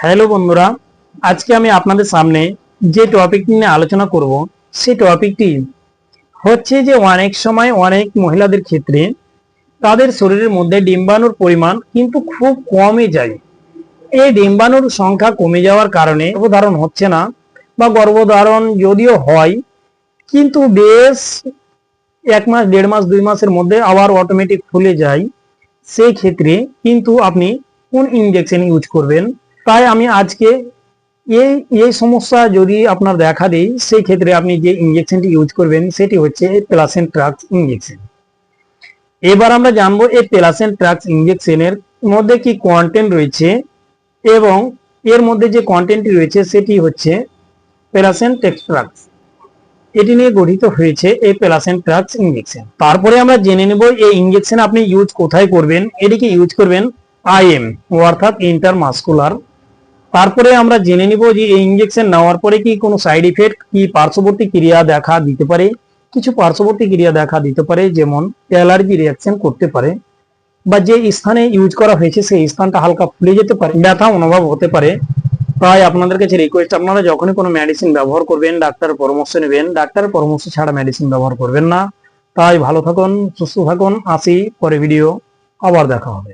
Hello বন্ধুরা, আজকে আমি আপনাদের সামনে যে টপিকটি নিয়ে আলোচনা করব সেই টপিকটি হচ্ছে যে অনেক সময় অনেক মহিলাদের ক্ষেত্রে তাদের শরীরের মধ্যে ডিম্বাণুর পরিমাণ কিন্তু খুব কমে যায়। এই ডিম্বাণুর সংখ্যা কমে যাওয়ার কারণে গর্ভধারণ হচ্ছে না, বা গর্ভধারণ যদিও হয় কিন্তু বেশ 1 মাস 1.5 মাস 2 মাসের মধ্যে আবার অটোমেটিক ফুলে যায়। সেই ক্ষেত্রে কিন্তু আপনি কোন ইনজেকশন ইউজ করবেন, তাই আমি আজকে এই এই সমস্যা যদি আপনার দেখা দেয় সেই ক্ষেত্রে আপনি যে ইনজেকশনটি ইউজ করবেন সেটি হচ্ছে প্লাসেন্ট্রাক্স ইনজেকশন। এবার আমরা জানবো এই প্লাসেন্ট্রাক্স ইনজেকশনের মধ্যে কি কন্টেন্ট রয়েছে, এবং এর মধ্যে যে কন্টেন্টটি রয়েছে সেটি হচ্ছে প্লাসেন্ট্রাক্স। এটি নিয়ে গঠিত হয়েছে এই প্লাসেন্ট্রাক্স ইনজেকশন। তারপরে আমরা জেনে নেব এই ইনজেকশন আপনি ইউজ কোথায় করবেন। এটিকে ইউজ করবেন আইএম অর্থাৎ ইন্টারমাসকুলার। তারপরে আমরা জেনে নিব যে এই ইনজেকশন নেওয়ার পরে কি কোনো সাইড ইফেক্ট কি পার্শ্ববর্তী ক্রিয়া দেখা দিতে পারে। কিছু পার্শ্ববর্তী ক্রিয়া দেখা দিতে পারে, যেমন অ্যালার্জি রিয়াকশন করতে পারে, বা যে স্থানে ইউজ করা হয়েছে সেই স্থানটা হালকা ফুলে যেতে পারে, ব্যথা অনুভব হতে পারে। তাই আপনাদের কাছে রিকোয়েস্ট, আপনারা যখনই কোনো মেডিসিন ব্যবহার করবেন ডাক্তারের পরামর্শ নেবেন, ডাক্তারের পরামর্শ ছাড়া মেডিসিন ব্যবহার করবেন না। তাই ভালো থাকুন, সুস্থ থাকুন, আসি পরে ভিডিও আবার দেখা হবে।